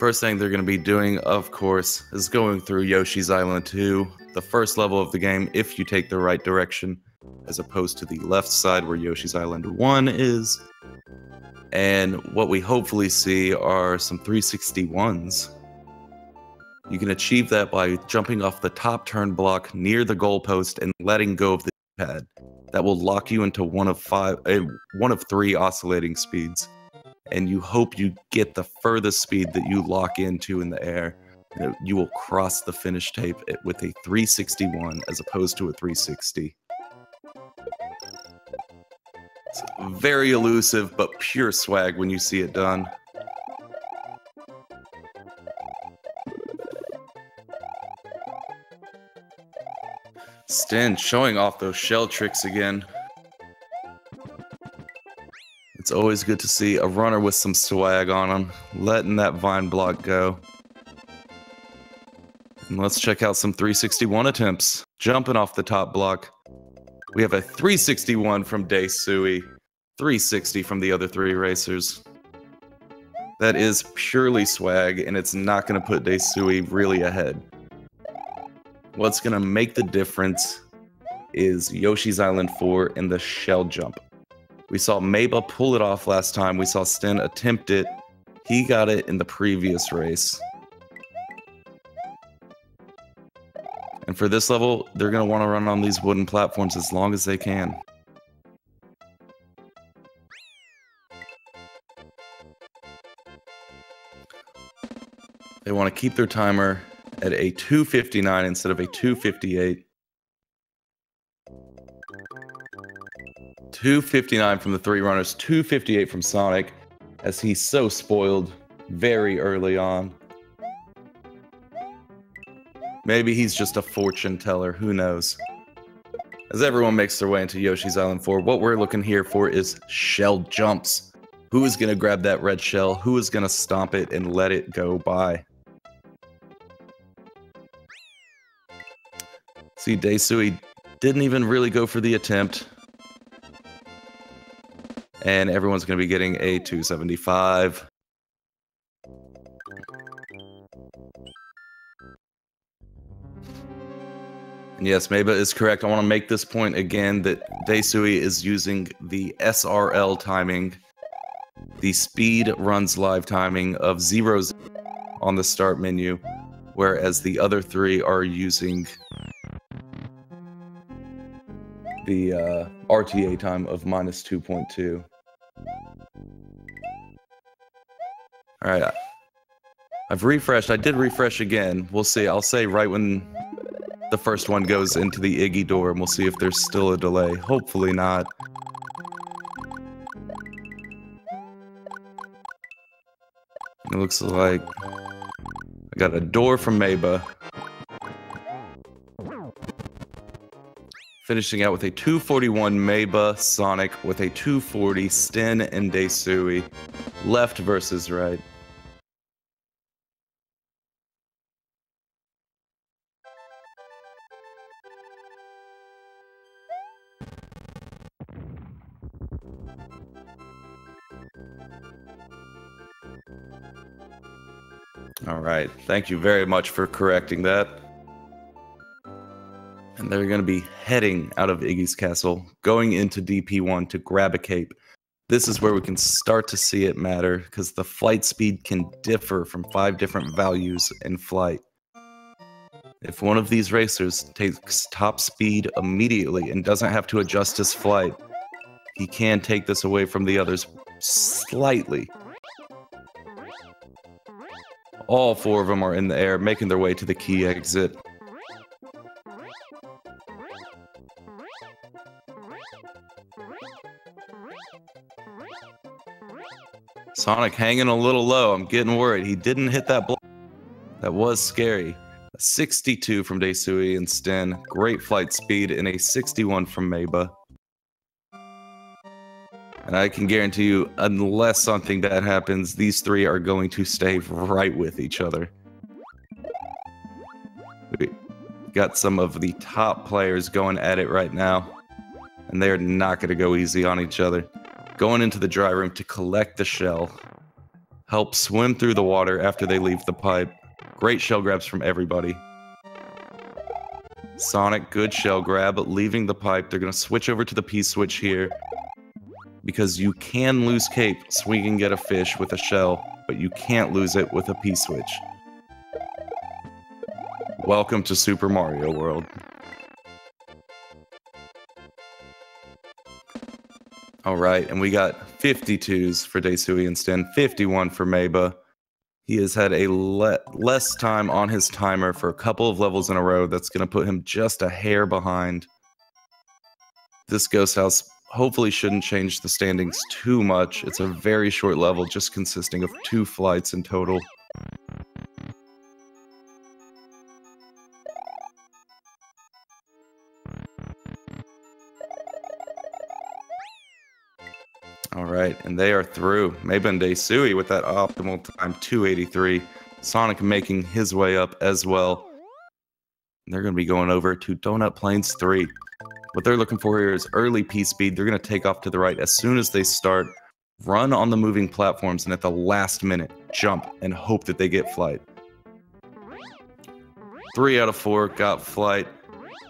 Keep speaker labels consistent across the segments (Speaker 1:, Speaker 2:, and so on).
Speaker 1: First thing they're going to be doing, of course, is going through Yoshi's Island 2, the first level of the game, if you take the right direction, as opposed to the left side where Yoshi's Island 1 is. And what we hopefully see are some 361s. You can achieve that by jumping off the top turn block near the goalpost and letting go of the pad. That will lock you into one of three oscillating speeds. And you hope you get the furthest speed that you lock into in the air. You will cross the finish tape with a 361 as opposed to a 360. It's very elusive, but pure swag when you see it done. Stin showing off those shell tricks again. It's always good to see a runner with some swag on him, letting that vine block go. And let's check out some 361 attempts. Jumping off the top block. We have a 361 from Daisui, 360 from the other three racers. That is purely swag, and it's not going to put Daisui really ahead. What's going to make the difference is Yoshi's Island 4 and the shell jump. We saw Maba pull it off last time. We saw Stin attempt it. He got it in the previous race. And for this level, they're going to want to run on these wooden platforms as long as they can. They want to keep their timer at a 2:59 instead of a 2:58. 2:59 from the three runners, 2:58 from Sonic, as he's so spoiled very early on. Maybe he's just a fortune teller, who knows. As everyone makes their way into Yoshi's Island 4, what we're looking here for is shell jumps. Who is going to grab that red shell? Who is going to stomp it and let it go by? See, Daisui didn't even really go for the attempt. And everyone's going to be getting a 275. And yes, Maba is correct. I want to make this point again that Daisui is using the SRL timing, the speed runs live timing of 0 on the start menu, whereas the other three are using the RTA time of -2.2. Alright, I've refreshed. I did refresh again. We'll see. I'll say right when the first one goes into the Iggy door, and we'll see if there's still a delay. Hopefully not. It looks like I got a door from Maba. Finishing out with a 241 Maba, Sonic with a 240 Stin and Daisui. Left versus right. All right, thank you very much for correcting that. And they're going to be heading out of Iggy's Castle, going into DP1 to grab a cape. This is where we can start to see it matter, because the flight speed can differ from 5 different values in flight. If one of these racers takes top speed immediately and doesn't have to adjust his flight, he can take this away from the others slightly. All 4 of them are in the air, making their way to the key exit. Sonic hanging a little low. I'm getting worried. He didn't hit that block. That was scary. A 62 from Daisui and Stin. Great flight speed, and a 61 from Maba. And I can guarantee you, unless something bad happens, these three are going to stay right with each other. We got some of the top players going at it right now, and they are not going to go easy on each other. Going into the dry room to collect the shell. help swim through the water after they leave the pipe. Great shell grabs from everybody. Sonic, good shell grab, leaving the pipe. They're going to switch over to the P-switch here. Because you can lose cape swinging at a fish with a shell, but you can't lose it with a P-switch. Welcome to Super Mario World. Alright, and we got 52s for Daisui and Stin, 51 for Meba. He has had a less time on his timer for a couple of levels in a row. That's going to put him just a hair behind. This Ghost House hopefully shouldn't change the standings too much. It's a very short level, just consisting of 2 flights in total. Alright, and they are through. Meba and Daisui with that optimal time, 283. Sonic making his way up as well. And they're going to be going over to Donut Plains 3. What they're looking for here is early P-speed. They're going to take off to the right as soon as they start, run on the moving platforms, and at the last minute, jump and hope that they get flight. 3 out of 4 got flight.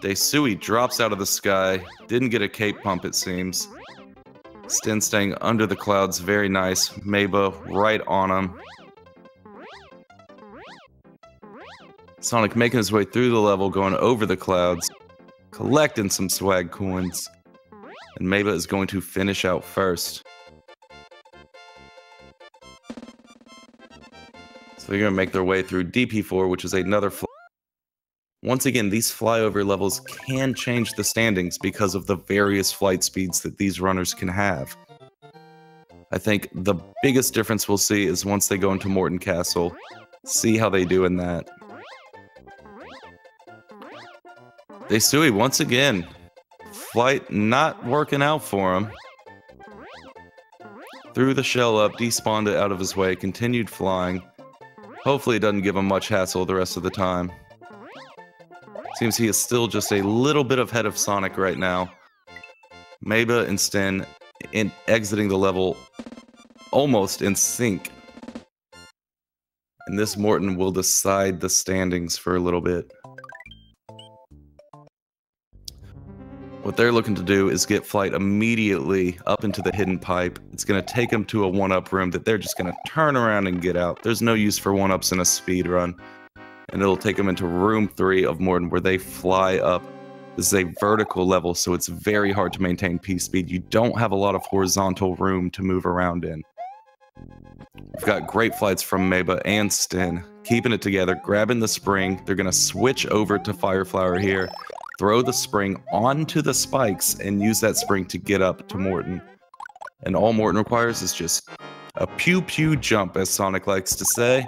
Speaker 1: Daisui drops out of the sky. Didn't get a cape pump, it seems. Stin staying under the clouds, very nice. Meba right on him. Sonic making his way through the level, going over the clouds, collecting some swag coins. And Meba is going to finish out first. So they're going to make their way through DP4, which is another fly. Once again, these flyover levels can change the standings because of the various flight speeds that these runners can have. I think the biggest difference we'll see is once they go into Morton Castle. See how they do in that. Daisui, once again, flight not working out for him. Threw the shell up, despawned it out of his way, continued flying. Hopefully it doesn't give him much hassle the rest of the time. Seems he is still just a little bit ahead of Sonic right now. Meba and Stin exiting the level almost in sync. And this Morton will decide the standings for a little bit. What they're looking to do is get flight immediately up into the hidden pipe. It's going to take them to a 1-up room that they're just going to turn around and get out. There's no use for 1-ups in a speed run. And it'll take them into room 3 of Morton where they fly up. This is a vertical level, so it's very hard to maintain P-speed. You don't have a lot of horizontal room to move around in. We've got great flights from Meba and Stin, keeping it together, grabbing the spring. They're going to switch over to Fireflower here, throw the spring onto the spikes, and use that spring to get up to Morton. And all Morton requires is just a pew-pew jump, as Sonic likes to say.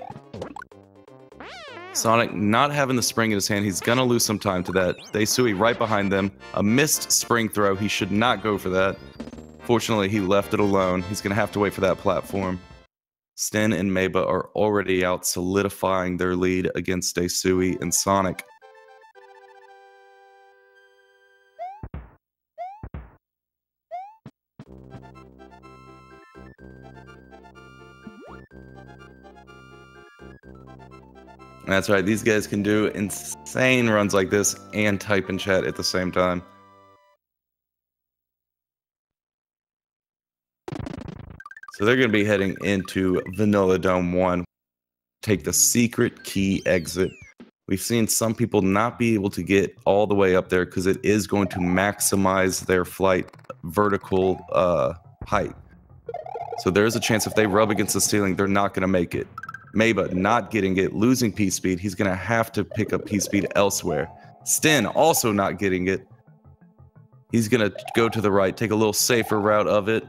Speaker 1: Sonic not having the spring in his hand, he's gonna lose some time to that. Daisui right behind them. A missed spring throw, he should not go for that. Fortunately, he left it alone. He's gonna have to wait for that platform. Stin and Meba are already out, solidifying their lead against Daisui and Sonic. That's right, these guys can do insane runs like this and type in chat at the same time. So they're going to be heading into Vanilla Dome 1. Take the secret key exit. We've seen some people not be able to get all the way up there because it is going to maximize their flight vertical height. So there's a chance if they rub against the ceiling, they're not going to make it. Meba not getting it, losing P-speed. He's going to have to pick up P-speed elsewhere. Stin also not getting it. He's going to go to the right, take a little safer route of it,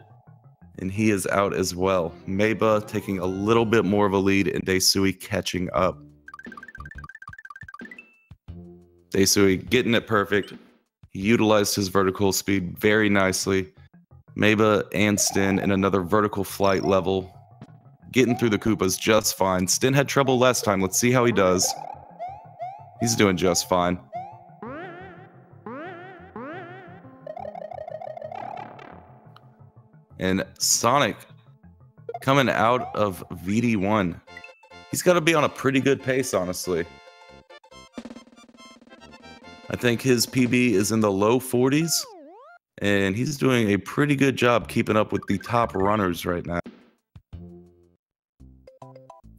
Speaker 1: and he is out as well. Meba taking a little bit more of a lead, and Daisui catching up. Daisui getting it perfect. He utilized his vertical speed very nicely. Meba and Stin in another vertical flight level. Getting through the Koopas just fine. Stin had trouble last time. Let's see how he does. He's doing just fine. And Sonic coming out of VD1. He's got to be on a pretty good pace, honestly. I think his PB is in the low 40s, and he's doing a pretty good job keeping up with the top runners right now.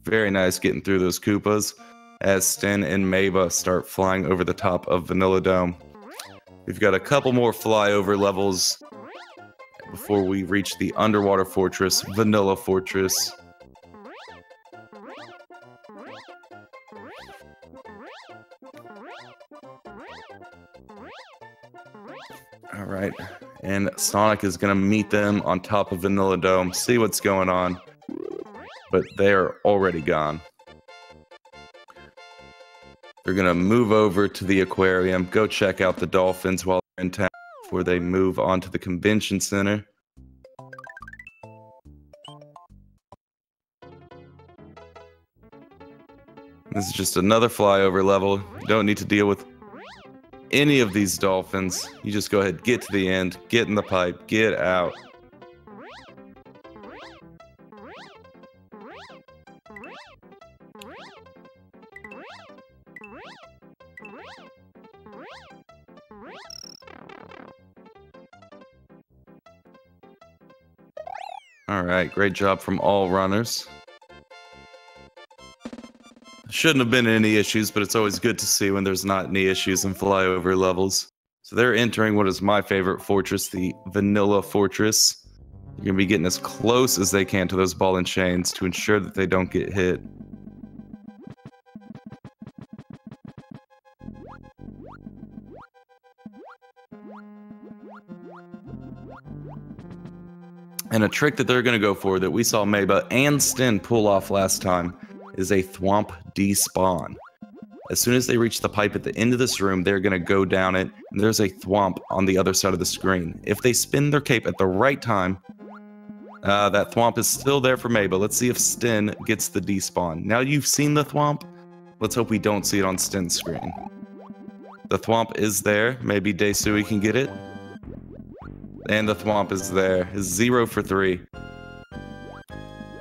Speaker 1: Very nice getting through those Koopas as Sten and Maba start flying over the top of Vanilla Dome. We've got a couple more flyover levels before we reach the Underwater Fortress, Vanilla Fortress. Alright, and Sonic is going to meet them on top of Vanilla Dome, see what's going on. But they're already gone. They're going to move over to the aquarium, go check out the dolphins while they're in town before they move on to the convention center. This is just another flyover level. You don't need to deal with any of these dolphins. You just go ahead, get to the end, get in the pipe, get out. Alright, great job from all runners. Shouldn't have been any issues, but it's always good to see when there's not any issues in flyover levels. So they're entering what is my favorite fortress, the Vanilla Fortress. You're going to be getting as close as they can to those ball and chains to ensure that they don't get hit. And a trick that they're going to go for that we saw Maba and Sten pull off last time is a thwomp despawn. As soon as they reach the pipe at the end of this room, they're going to go down it, and there's a thwomp on the other side of the screen. If they spin their cape at the right time, that thwomp is still there for Maba. Let's see if Sten gets the despawn. Now you've seen the thwomp. Let's hope we don't see it on Sten's screen. The thwomp is there. Maybe Daisui can get it. And the thwomp is there. It's 0 for 3.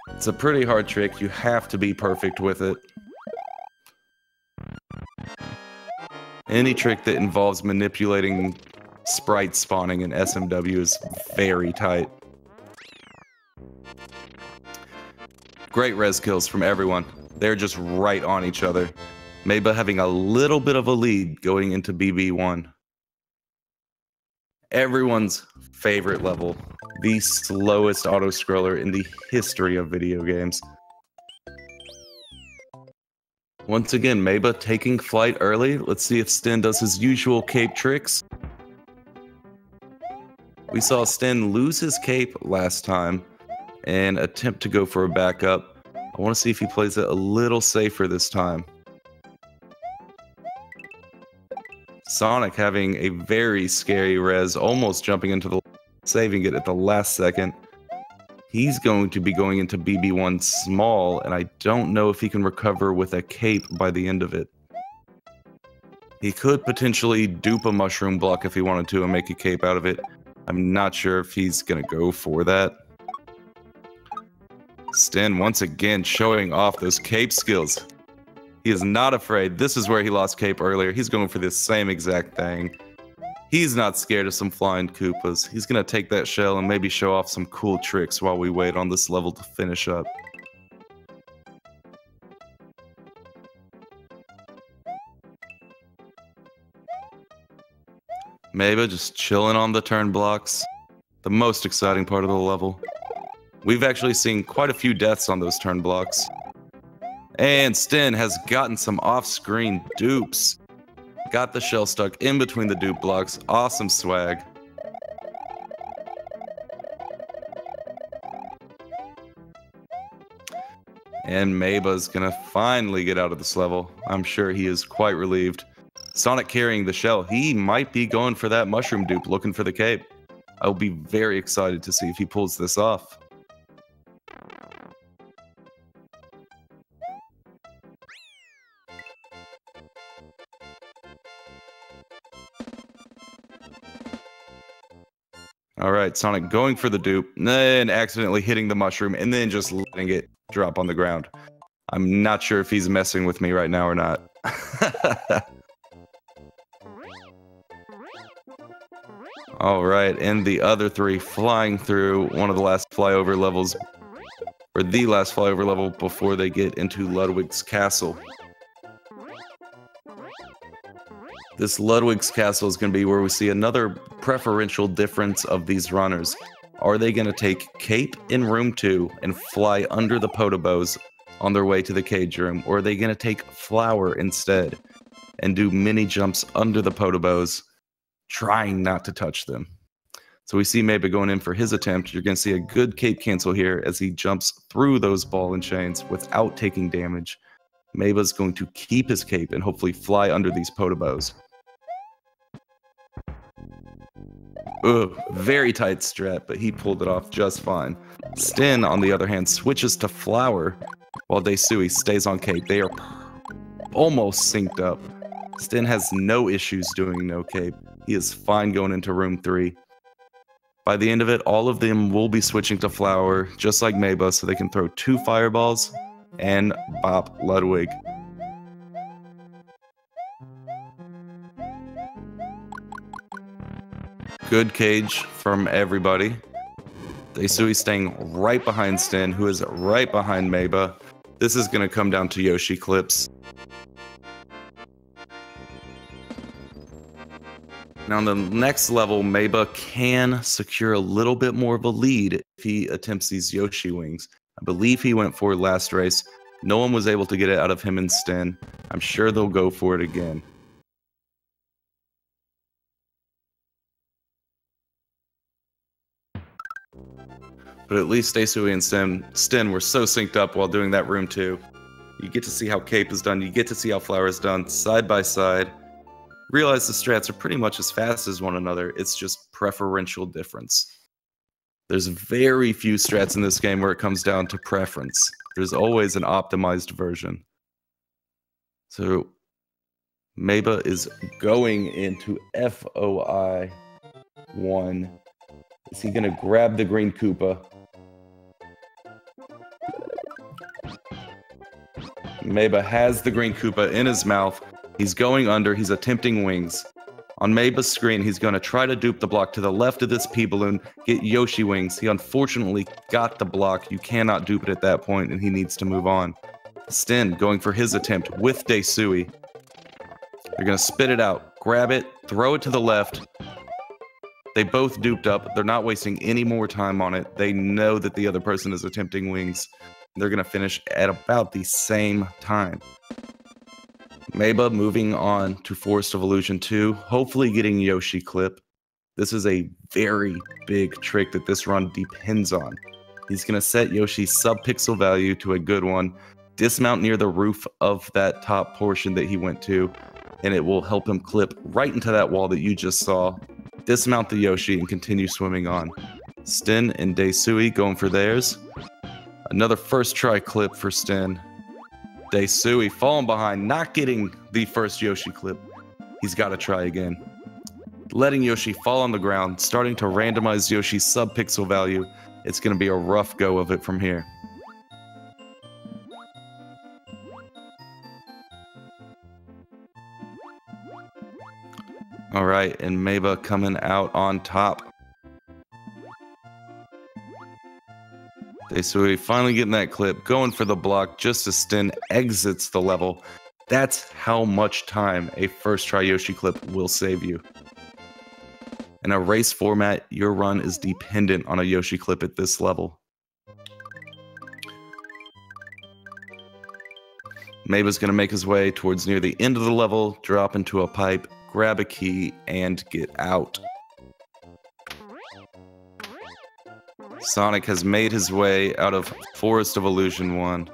Speaker 1: It's a pretty hard trick. You have to be perfect with it. Any trick that involves manipulating sprite spawning in SMW is very tight. Great res kills from everyone. They're just right on each other. Maba having a little bit of a lead going into BB1. Everyone's favorite level. The slowest auto-scroller in the history of video games. Once again, Maba taking flight early. Let's see if Sten does his usual cape tricks. We saw Sten lose his cape last time and attempt to go for a backup. I want to see if he plays it a little safer this time. Sonic having a very scary res, almost jumping into the... saving it at the last second. He's going to be going into BB1 small, and I don't know if he can recover with a cape by the end of it. He could potentially dupe a mushroom block if he wanted to and make a cape out of it. I'm not sure if he's going to go for that. Sten once again showing off those cape skills. He is not afraid. This is where he lost cape earlier. He's going for this same exact thing. He's not scared of some flying Koopas. He's going to take that shell and maybe show off some cool tricks while we wait on this level to finish up. Maba just chilling on the turn blocks. The most exciting part of the level. We've actually seen quite a few deaths on those turn blocks. And Sten has gotten some off-screen dupes. Got the shell stuck in between the dupe blocks. Awesome swag. And Maba's gonna finally get out of this level. I'm sure he is quite relieved. Sonic carrying the shell. He might be going for that mushroom dupe, looking for the cape. I'll be very excited to see if he pulls this off. All right, Sonic going for the dupe, then accidentally hitting the mushroom, and then just letting it drop on the ground. I'm not sure if he's messing with me right now or not. All right, and the other three flying through one of the last flyover levels, or the last flyover level before they get into Ludwig's castle. This Ludwig's castle is going to be where we see another preferential difference of these runners. Are they going to take Cape in room 2 and fly under the Potobos on their way to the cage room, or are they going to take Flower instead and do mini jumps under the Potobos, trying not to touch them? So we see Maba going in for his attempt. You're going to see a good Cape cancel here as he jumps through those ball and chains without taking damage. Maba's going to keep his Cape and hopefully fly under these Potobos. Ugh, very tight strat, but he pulled it off just fine. Stin, on the other hand, switches to Flower, while Daisui stays on Cape. They are almost synced up. Stin has no issues doing no Cape. He is fine going into room 3. By the end of it, all of them will be switching to Flower, just like Maba, so they can throw 2 fireballs and bop Ludwig. Good cage from everybody. Daisui staying right behind Stin, who is right behind Maba. This is going to come down to Yoshi clips. Now on the next level, Maba can secure a little bit more of a lead if he attempts these Yoshi wings. I believe he went for it last race. No one was able to get it out of him and Stin. I'm sure they'll go for it again. But at least Daisui and Stin were so synced up while doing that room 2. You get to see how Cape is done, you get to see how Flower is done, side by side. Realize the strats are pretty much as fast as one another, it's just preferential difference. There's very few strats in this game where it comes down to preference. There's always an optimized version. So, Maba is going into FOI 1. Is he going to grab the green Koopa? Maba has the green Koopa in his mouth. He's going under. He's attempting wings. On Maba's screen, he's going to try to dupe the block to the left of this P-Balloon, get Yoshi wings. He unfortunately got the block. You cannot dupe it at that point, and he needs to move on. Stin going for his attempt with Daisui. They're going to spit it out, grab it, throw it to the left. They both duped up. They're not wasting any more time on it. They know that the other person is attempting wings. They're going to finish at about the same time. Maba moving on to Forest of Illusion 2, hopefully getting Yoshi clip. This is a very big trick that this run depends on. He's going to set Yoshi's sub-pixel value to a good one, dismount near the roof of that top portion that he went to, and it will help him clip right into that wall that you just saw, dismount the Yoshi, and continue swimming on. Stin and Daisui going for theirs. Another first try clip for Stin. Daisui falling behind, not getting the first Yoshi clip. He's got to try again. Letting Yoshi fall on the ground, starting to randomize Yoshi's sub-pixel value. It's going to be a rough go of it from here. Alright, and Maba coming out on top. Daisui finally getting that clip, going for the block just as Stin exits the level. That's how much time a first try Yoshi clip will save you. In a race format, your run is dependent on a Yoshi clip at this level. Maba's going to make his way towards near the end of the level, drop into a pipe, grab a key, and get out. Sonic has made his way out of Forest of Illusion 1.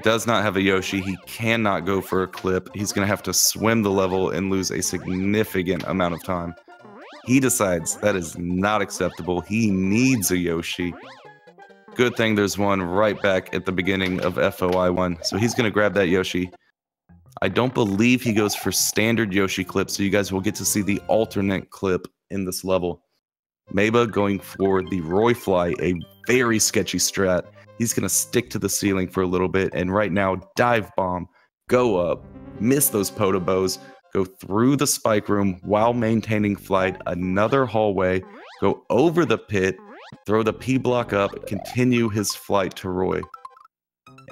Speaker 1: Does not have a Yoshi. He cannot go for a clip. He's going to have to swim the level and lose a significant amount of time. He decides that is not acceptable. He needs a Yoshi. Good thing there's one right back at the beginning of FOI 1. So he's going to grab that Yoshi. I don't believe he goes for standard Yoshi clip, so you guys will get to see the alternate clip in this level. Meba going for the Roy Fly, a very sketchy strat. He's going to stick to the ceiling for a little bit, and right now, Dive Bomb, go up, miss those Potobos, go through the spike room while maintaining flight, another hallway, go over the pit, throw the P block up, continue his flight to Roy.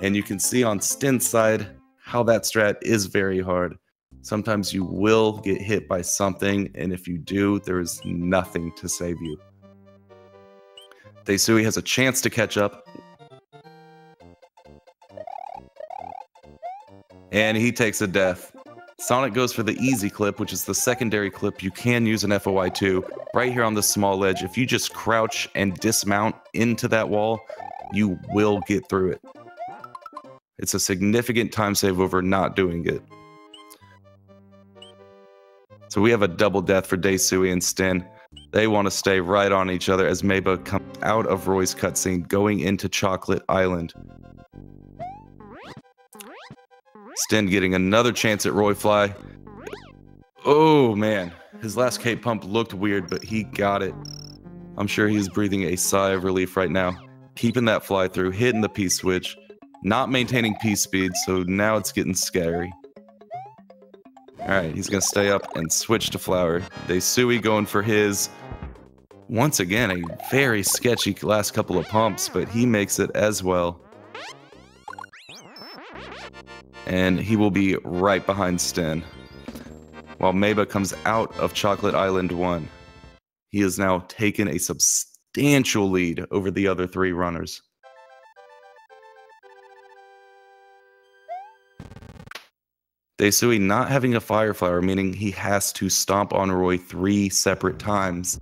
Speaker 1: And you can see on Stin's side how that strat is very hard. Sometimes you will get hit by something, and if you do, there is nothing to save you. Daisui has a chance to catch up. And he takes a death. Sonic goes for the easy clip, which is the secondary clip. You can use an FOI2 right here on the small ledge. If you just crouch and dismount into that wall, you will get through it. It's a significant time save over not doing it. So we have a double death for Daisui and Stin. They want to stay right on each other as Meba comes out of Roy's cutscene, going into Chocolate Island. Stin getting another chance at Roy Fly. Oh man, his last cape pump looked weird, but he got it. I'm sure he's breathing a sigh of relief right now. Keeping that fly through, hitting the P switch, not maintaining P speed, so now it's getting scary. Alright, he's going to stay up and switch to Flower. Daisui going for his, once again, a very sketchy last couple of pumps, but he makes it as well. And he will be right behind Stin. While Meba comes out of Chocolate Island 1, he has now taken a substantial lead over the other three runners. Daisui not having a Fire Flower, meaning he has to stomp on Roy 3 separate times.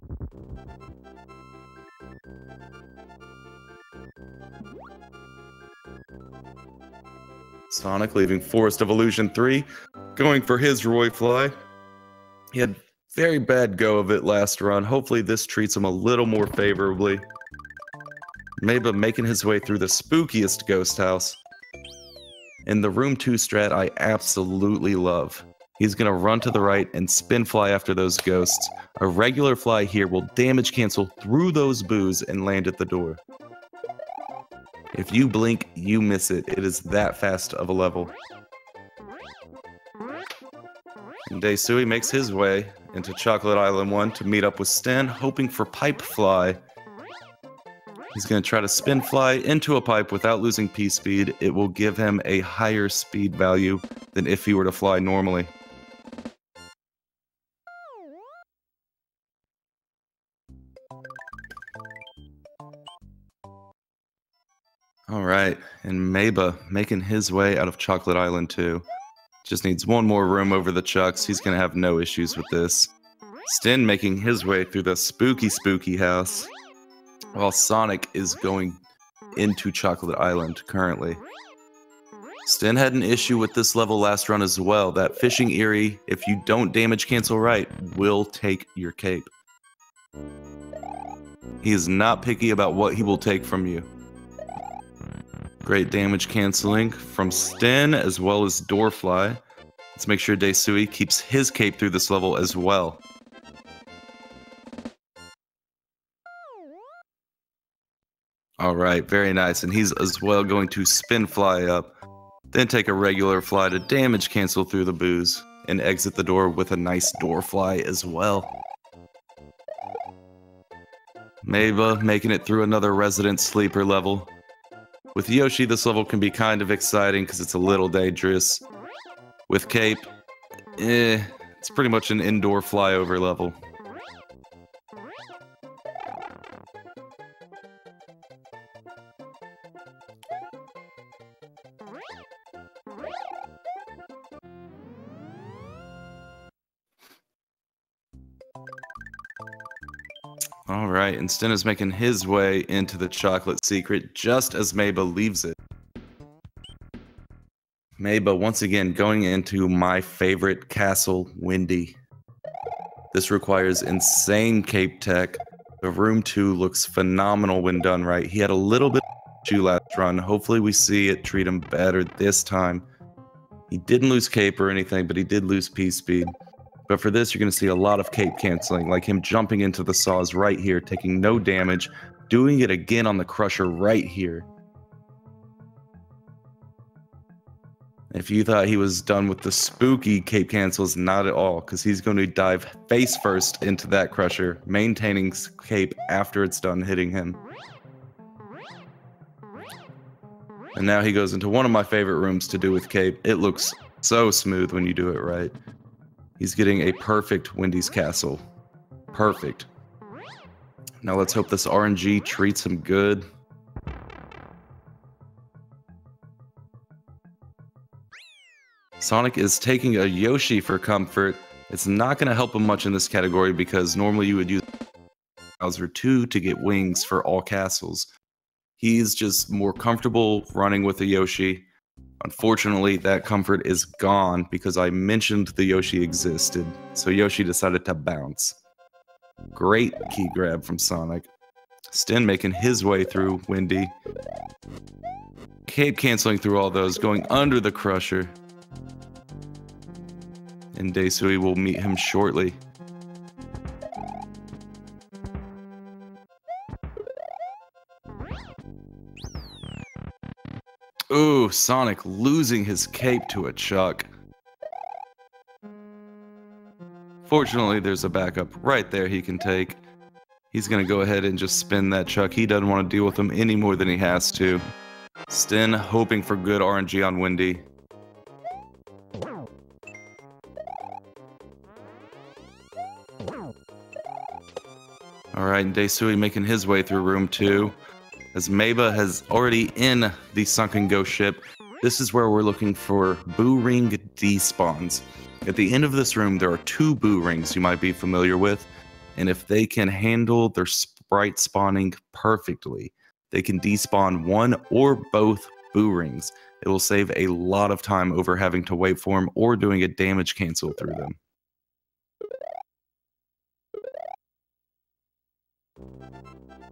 Speaker 1: Sonic leaving Forest of Illusion 3, going for his Roy Fly. He had very bad go of it last run. Hopefully this treats him a little more favorably. Meba making his way through the spookiest ghost house. In the room 2 strat, I absolutely love. He's going to run to the right and spin fly after those ghosts. A regular fly here will damage cancel through those boos and land at the door. If you blink, you miss it. It is that fast of a level. And Daisui makes his way into Chocolate Island 1 to meet up with Stin, hoping for Pipe Fly. He's going to try to spin fly into a pipe without losing P speed. It will give him a higher speed value than if he were to fly normally. Alright, and Meba making his way out of Chocolate Island 2. Just needs one more room over the chucks. He's going to have no issues with this. Stin making his way through the spooky house, while Sonic is going into Chocolate Island currently. Stin had an issue with this level last run as well. That Fishing Eerie, if you don't damage cancel right, will take your cape. He is not picky about what he will take from you. Great damage canceling from Stin as well as Doorfly. Let's make sure Daisui keeps his cape through this level as well. Alright, very nice. And he's as well going to spin fly up, then take a regular fly to damage cancel through the boos, and exit the door with a nice door fly as well. Meba making it through another Resident Sleeper level. With Yoshi, this level can be kind of exciting because it's a little dangerous. With Cape, it's pretty much an indoor flyover level. Alright, and Stin is making his way into the Chocolate Secret just as Meba leaves it. Meba once again going into my favorite castle, Windy. This requires insane cape tech. The room 2 looks phenomenal when done right. He had a little bit of issue last run. Hopefully we see it treat him better this time. He didn't lose cape or anything, but he did lose P speed. But for this, you're going to see a lot of cape canceling, like him jumping into the saws right here, taking no damage, doing it again on the crusher right here. If you thought he was done with the spooky cape cancels, not at all, because he's going to dive face first into that crusher, maintaining cape after it's done hitting him. And now he goes into one of my favorite rooms to do with cape. It looks so smooth when you do it right. He's getting a perfect Wendy's Castle. Perfect. Now let's hope this RNG treats him good. Sonic is taking a Yoshi for comfort. It's not going to help him much in this category because normally you would use Bowser 2 to get wings for all castles. He's just more comfortable running with a Yoshi. Unfortunately, that comfort is gone because I mentioned the Yoshi existed, so Yoshi decided to bounce. Great key grab from Sonic. Sten making his way through Wendy. Cape canceling through all those, going under the crusher. And Daisui will meet him shortly. Ooh, Sonic losing his cape to a Chuck. Fortunately, there's a backup right there he can take. He's going to go ahead and just spin that Chuck. He doesn't want to deal with him any more than he has to. Sten hoping for good RNG on Wendy. Alright, and Daisui making his way through room 2. As Maba has already in the sunken ghost ship, this is where we're looking for Boo Ring despawns. At the end of this room, there are 2 Boo Rings you might be familiar with, and if they can handle their sprite spawning perfectly, they can despawn 1 or both Boo Rings. It will save a lot of time over having to wait for them or doing a damage cancel through them.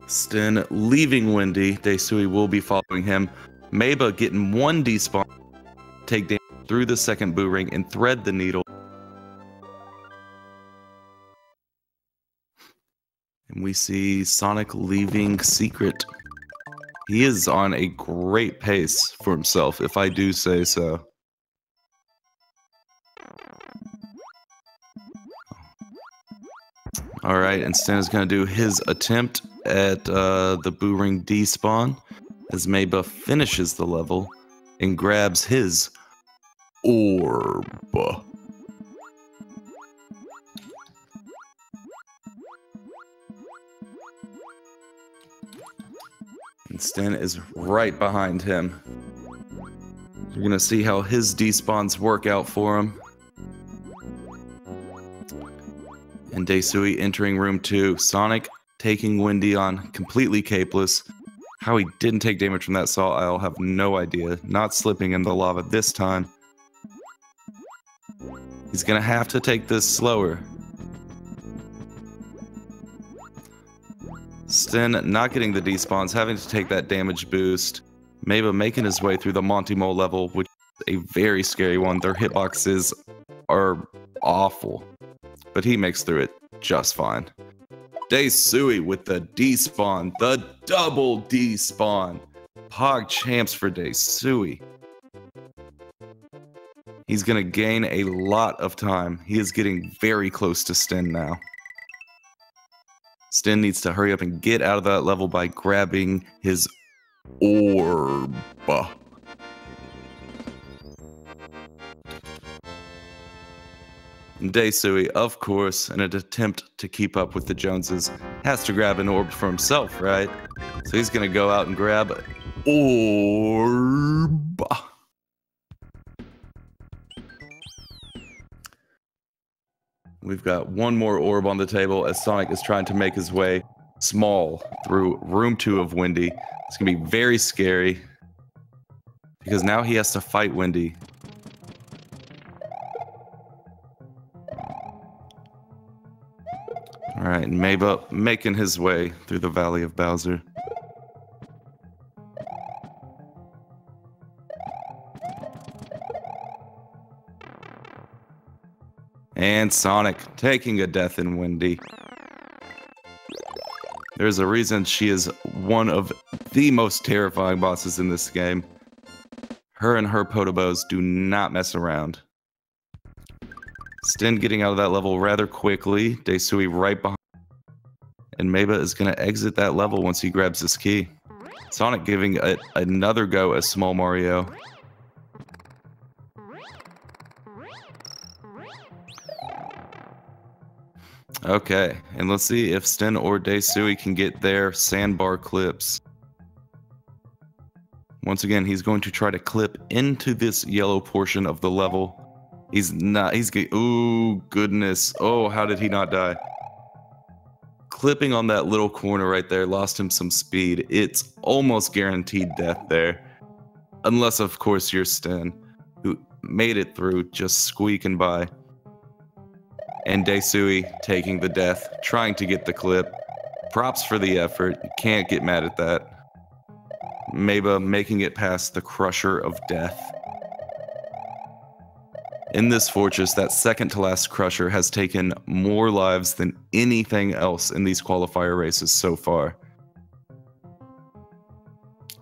Speaker 1: Sten leaving Wendy. Daisui will be following him. Maba getting 1 despawn. Take damage through the second Boo Ring and thread the needle. And we see Sonic leaving Secret. He is on a great pace for himself, if I do say so. Alright, and Sten is going to do his attempt at the Boo Ring despawn as Maba finishes the level and grabs his orb. And Sten is right behind him. You're going to see how his despawns work out for him. And Daisui entering room 2. Sonic taking Wendy on completely capeless. How he didn't take damage from that saw, I'll have no idea. Not slipping in the lava this time. He's gonna have to take this slower. Sten not getting the despawns, having to take that damage boost. Maba making his way through the Monty Mole level, which is a very scary one. Their hitboxes are awful. But he makes through it just fine. Daisui with the despawn, the double despawn. Pog champs for Daisui. He's going to gain a lot of time. He is getting very close to Sten now. Sten needs to hurry up and get out of that level by grabbing his orb. Daisui, of course, in an attempt to keep up with the Joneses, has to grab an orb for himself, right? So he's gonna go out and grab orb. We've got one more orb on the table as Sonic is trying to make his way small through room 2 of Wendy. It's gonna be very scary because now he has to fight Wendy. Alright, Maba making his way through the Valley of Bowser. And Sonic taking a death in Wendy. There's a reason she is one of the most terrifying bosses in this game. Her and her Potobos do not mess around. Sten getting out of that level rather quickly. Daisui right behind. And Meba is going to exit that level once he grabs this key. Sonic giving it another go as Small Mario. Okay, and let's see if Sten or Daisui can get their sandbar clips. Once again, he's going to try to clip into this yellow portion of the level. He's not, ooh, goodness. Oh, how did he not die? Clipping on that little corner right there lost him some speed. It's almost guaranteed death there. Unless, of course, you're Sten, who made it through just squeaking by. And Daisui taking the death, trying to get the clip. Props for the effort. You can't get mad at that. Meba making it past the Crusher of Death. In this fortress, that second to last Crusher has taken more lives than anything else in these qualifier races so far.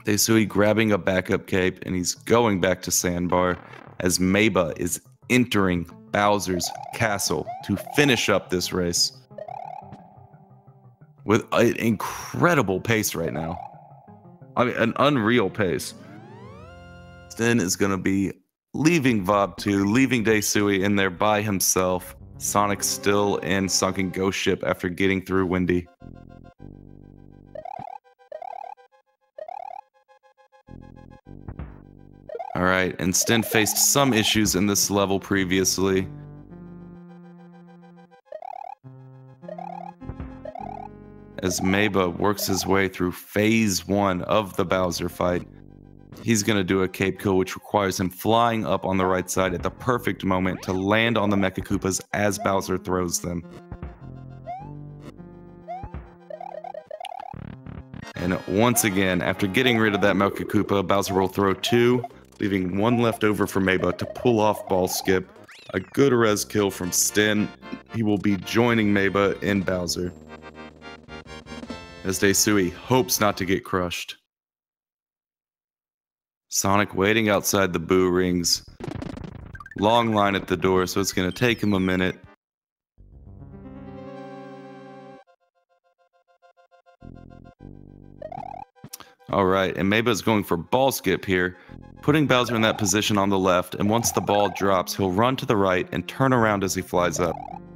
Speaker 1: Daisui grabbing a backup cape, and he's going back to Sandbar as Meba is entering Bowser's castle to finish up this race. With an incredible pace right now. I mean, an unreal pace. Sten is going to be leaving Vob 2, leaving Daisui in there by himself. Sonic still in Sunken Ghost Ship after getting through Wendy. Alright, and Sten faced some issues in this level previously. As Meba works his way through phase 1 of the Bowser fight. He's going to do a cape kill, which requires him flying up on the right side at the perfect moment to land on the Mecha Koopas as Bowser throws them. And once again, after getting rid of that Mecha Koopa, Bowser will throw 2, leaving 1 left over for Meba to pull off ball skip. A good res kill from Sten. He will be joining Meba in Bowser, as Daisui hopes not to get crushed. Sonic waiting outside the Boo Rings. Long line at the door, so it's going to take him a minute. Alright, and Meba's going for ball skip here, putting Bowser in that position on the left, and once the ball drops, he'll run to the right and turn around as he flies up,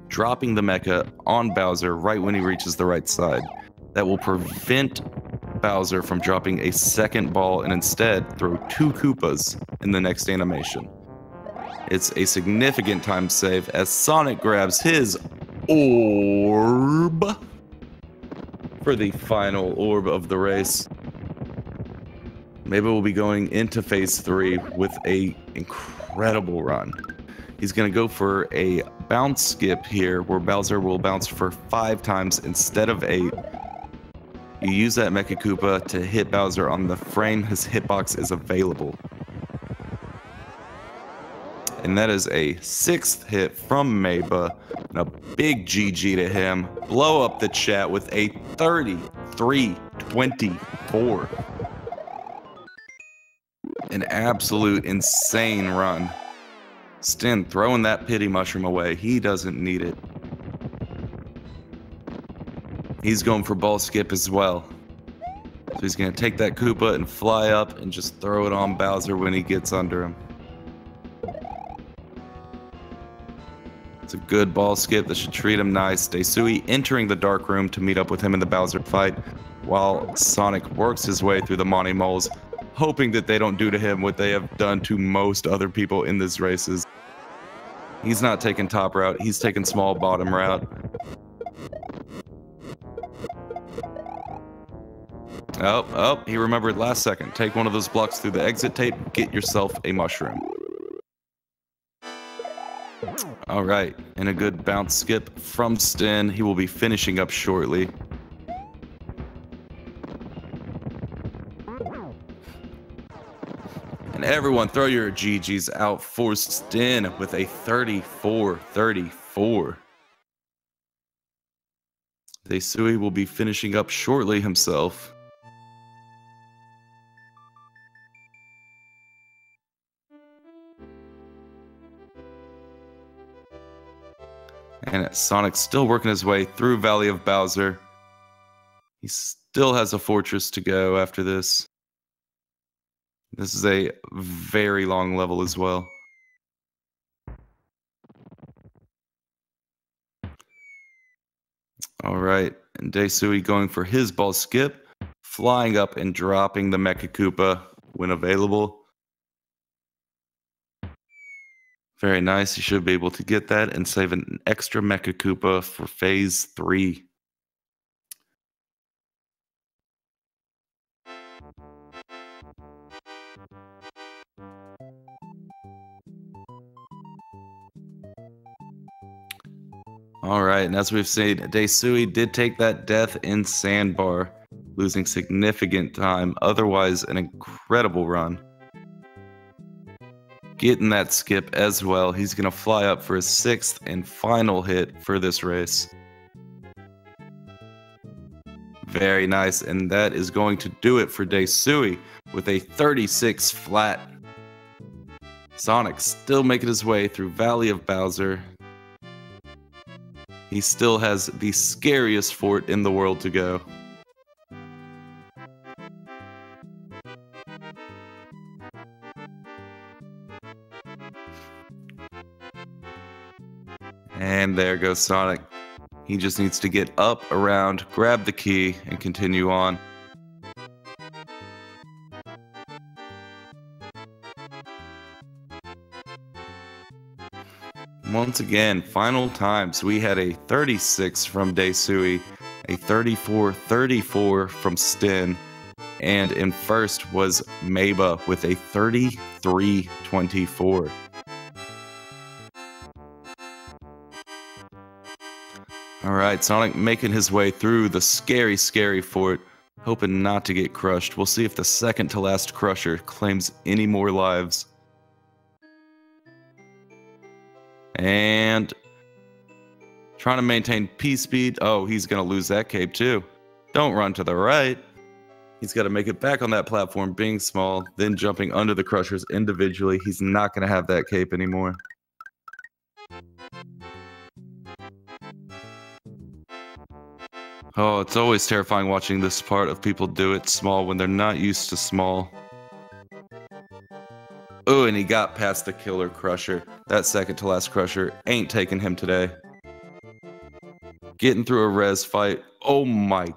Speaker 1: dropping the mecha on Bowser right when he reaches the right side. That will prevent Bowser from dropping a second ball and instead throw 2 Koopas in the next animation. It's a significant time save as Sonic grabs his orb for the final orb of the race. Meba will be going into phase 3 with an incredible run. He's going to go for a bounce skip here where Bowser will bounce for 5 times instead of 8. You use that Mecha Koopa to hit Bowser on the frame his hitbox is available. And that is a 6th hit from Meba, and a big GG to him. Blow up the chat with a 33-24. An absolute insane run. Sten throwing that pity mushroom away. He doesn't need it. He's going for ball skip as well. So he's going to take that Koopa and fly up and just throw it on Bowser when he gets under him. It's a good ball skip that should treat him nice. Daisui entering the dark room to meet up with him in the Bowser fight, while Sonic works his way through the Monty Moles, hoping that they don't do to him what they have done to most other people in these races. He's not taking top route, he's taking small bottom route. Oh, he remembered last second. Take one of those blocks through the exit tape, get yourself a mushroom. Alright, and a good bounce skip from Sten. He will be finishing up shortly. And everyone throw your GGs out for Sten with a 34-35 34. Daisui will be finishing up shortly himself. And Sonic's still working his way through Valley of Bowser. He still has a fortress to go after this. This is a very long level as well. Alright, and Daisui going for his ball skip, flying up and dropping the Mecha Koopa when available. Very nice, he should be able to get that and save an extra Mecha Koopa for Phase 3. Alright, and as we've seen, Daisui did take that death in Sandbar, losing significant time, otherwise an incredible run. Getting that skip as well, he's going to fly up for his 6th and final hit for this race. Very nice, and that is going to do it for Daisui with a 36 flat. Sonic still making his way through Valley of Bowser. He still has the scariest fort in the world to go. And there goes Sonic. He just needs to get up, around, grab the key, and continue on. Once again, final times. We had a 36 from Daisui, a 34-34 from Stin, and in first was Maba with a 33-24. Alright, Sonic making his way through the scary, scary fort, hoping not to get crushed. We'll see if the second to last crusher claims any more lives. And trying to maintain P-speed. Oh, he's going to lose that cape too. Don't run to the right. He's got to make it back on that platform, being small, then jumping under the crushers individually. He's not going to have that cape anymore. Oh, it's always terrifying watching this part of people do it small when they're not used to small. Oh, and he got past the killer crusher. That second to last crusher ain't taking him today. Getting through a res fight. Oh my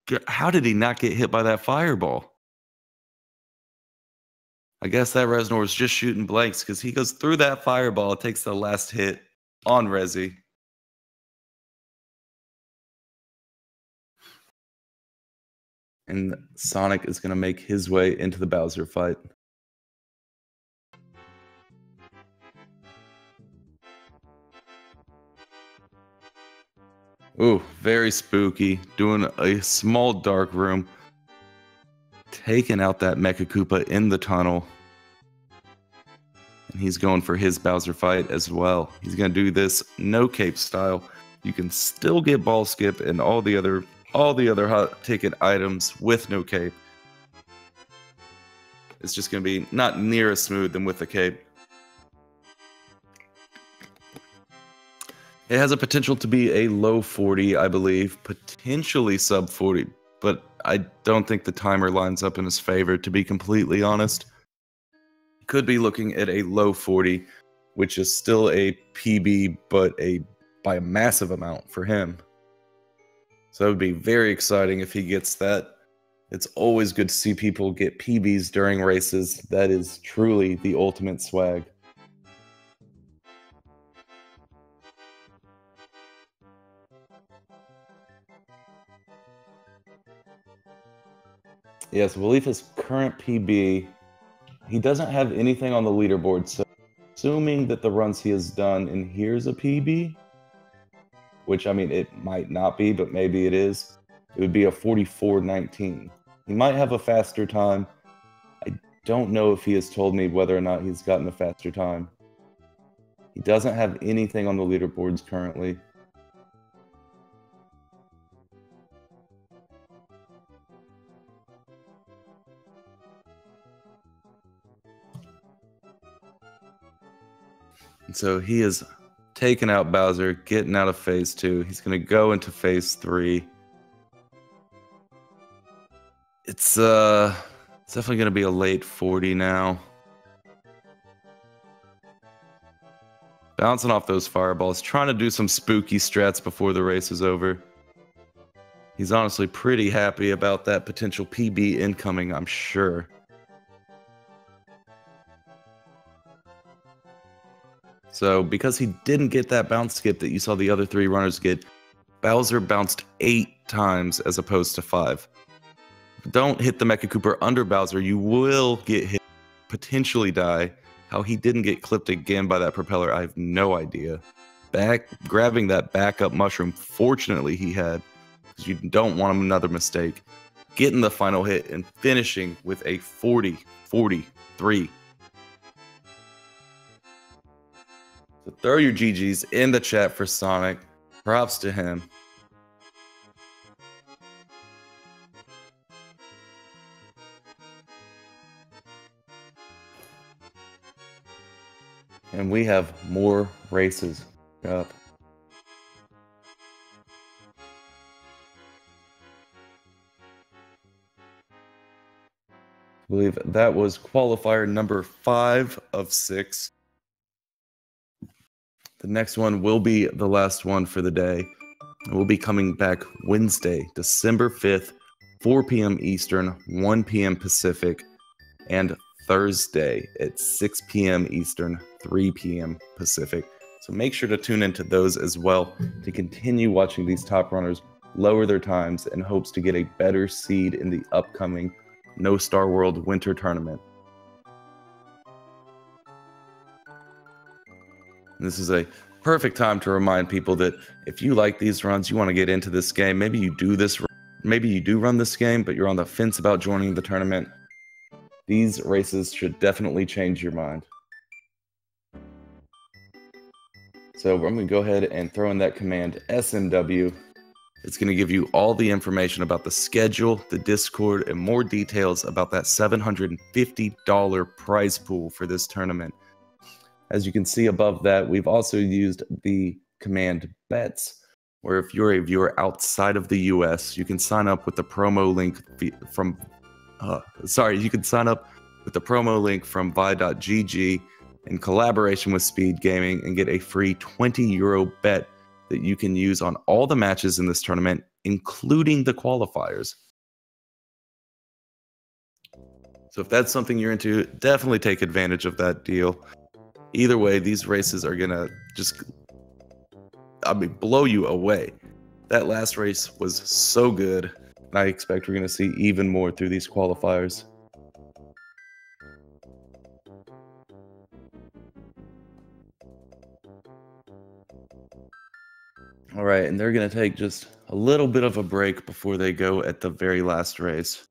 Speaker 1: God. How did he not get hit by that fireball? I guess that Reznor was just shooting blanks because he goes through that fireball, takes the last hit on Resi. And Sonic is going to make his way into the Bowser fight. Ooh, very spooky. Doing a small dark room. Taking out that Mecha Koopa in the tunnel. And he's going for his Bowser fight as well. He's going to do this no cape style. You can still get ball skip and all the other hot ticket items with no cape. It's just going to be not near as smooth than with the cape. It has a potential to be a low 40, I believe, potentially sub 40, but I don't think the timer lines up in his favor, to be completely honest. Could be looking at a low 40, which is still a PB, but by a massive amount for him. So that would be very exciting if he gets that. It's always good to see people get PBs during races. That is truly the ultimate swag. Yes, I believe his current PB, he doesn't have anything on the leaderboard, so assuming that the runs he has done, and here's a PB, which, I mean, it might not be, but maybe it is, it would be a 44:19. He might have a faster time. I don't know if he has told me whether or not he's gotten a faster time. He doesn't have anything on the leaderboards currently. And so he is taking out Bowser, getting out of phase 2. He's going to go into phase 3. It's definitely going to be a late 40 now. Bouncing off those fireballs, trying to do some spooky strats before the race is over. He's honestly pretty happy about that potential PB incoming, I'm sure. So, because he didn't get that bounce skip that you saw the other 3 runners get, Bowser bounced 8 times as opposed to 5. Don't hit the Mecha Cooper under Bowser, you will get hit, potentially die. How he didn't get clipped again by that propeller, I have no idea. Grabbing that backup mushroom, fortunately he had, because you don't want another mistake. Getting the final hit and finishing with a 40-43. So throw your GGs in the chat for Sonic. Props to him. And we have more races up. I believe that was qualifier number 5 of 6. The next one will be the last one for the day. We'll be coming back Wednesday, December 5th, 4 p.m. Eastern, 1 p.m. Pacific, and Thursday at 6 p.m. Eastern, 3 p.m. Pacific. So make sure to tune into those as well to continue watching these top runners lower their times in hopes to get a better seed in the upcoming No Star World Winter Tournament. And this is a perfect time to remind people that if you like these runs, you want to get into this game, maybe you do run this game, but you're on the fence about joining the tournament, these races should definitely change your mind. So I'm going to go ahead and throw in that command SMW. It's going to give you all the information about the schedule, the Discord, and more details about that $750 prize pool for this tournament. As you can see above that, we've also used the command BETS, where if you're a viewer outside of the US, you can sign up with the promo link from vi.gg in collaboration with Speed Gaming and get a free €20 bet that you can use on all the matches in this tournament, including the qualifiers. So if that's something you're into, definitely take advantage of that deal. Either way, these races are gonna just, blow you away. That last race was so good, and I expect we're gonna see even more through these qualifiers. All right, and they're gonna take just a little bit of a break before they go at the very last race.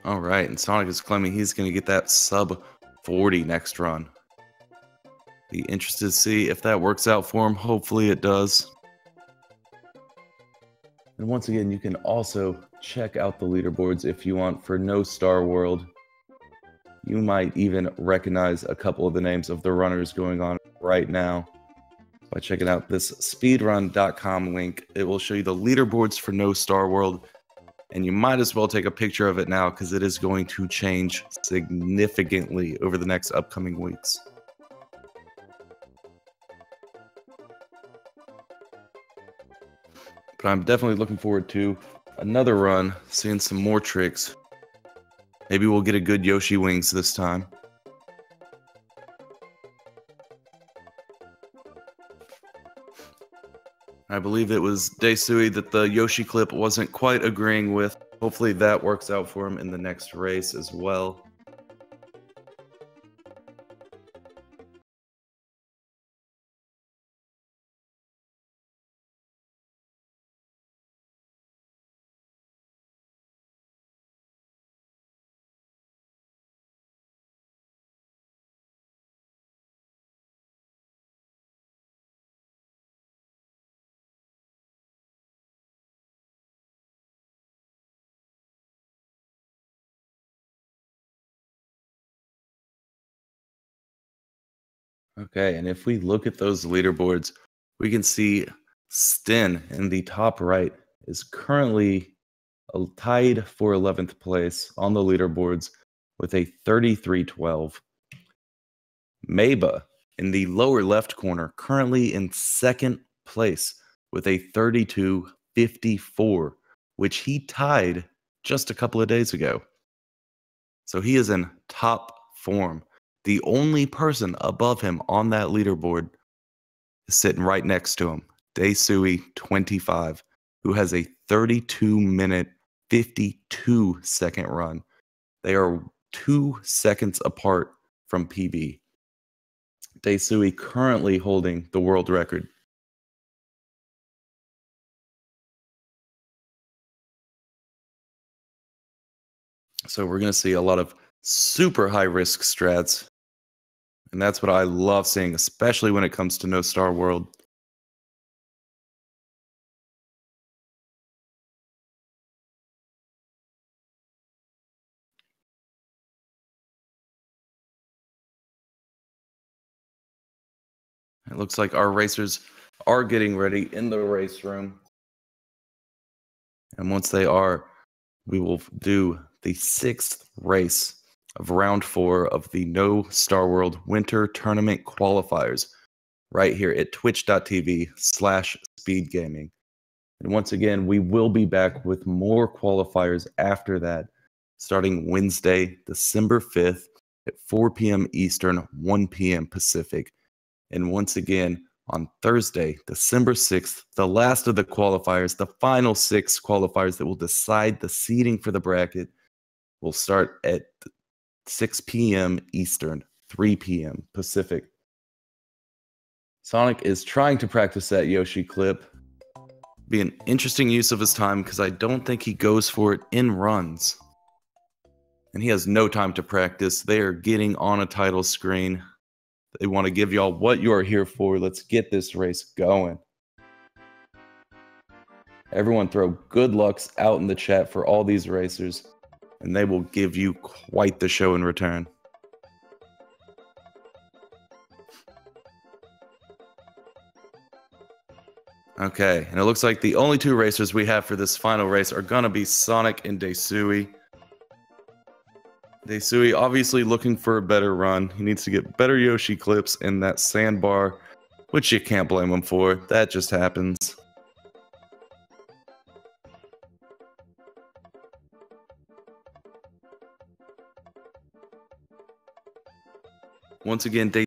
Speaker 1: All right, and Sonic is claiming he's going to get that sub 40 next run. Be interested to see if that works out for him. Hopefully it does. And once again, you can also check out the leaderboards if you want for No Star World. You might even recognize a couple of the names of the runners going on right now by checking out this speedrun.com link. It will show you the leaderboards for No Star World, and you might as well take a picture of it now because it is going to change significantly over the next upcoming weeks. But I'm definitely looking forward to another run, seeing some more tricks. Maybe we'll get a good Yoshi wings this time. I believe it was Daisui that the Yoshi clip wasn't quite agreeing with. hopefully that works out for him in the next race as well. Okay, and if we look at those leaderboards, we can see Sten in the top right is currently tied for 11th place on the leaderboards with a 33-12. Maba in the lower left corner, currently in second place with a 32-54, which he tied just a couple of days ago. So he is in top form. The only person above him on that leaderboard is sitting right next to him, Daesui 25, who has a 32-minute, 52-second run. They are 2 seconds apart from PB. Daesui currently holding the world record. So we're going to see a lot of super high risk strats. And that's what I love seeing, especially when it comes to No Star World. It looks like our racers are getting ready in the race room. And once they are, we will do the 6th race of round 4 of the No Star World Winter Tournament qualifiers right here at twitch.tv/speedgaming. And once again, we will be back with more qualifiers after that, starting Wednesday, December 5th at 4 p.m. Eastern, 1 p.m. Pacific. And once again, on Thursday, December 6th, the last of the qualifiers, the final 6 qualifiers that will decide the seeding for the bracket, will start at 6 p.m. Eastern, 3 p.m. Pacific. Sonic is trying to practice that Yoshi clip. Be an interesting use of his time because I don't think he goes for it in runs. And he has no time to practice. They are getting on a title screen. They want to give y'all what you are here for. Let's get this race going. Everyone throw good lucks out in the chat for all these racers, and they will give you quite the show in return. Okay, and it looks like the only 2 racers we have for this final race are going to be Sonic and Daesui. Daesui obviously looking for a better run. He needs to get better Yoshi clips in that sandbar, which you can't blame him for. That just happens. Once again,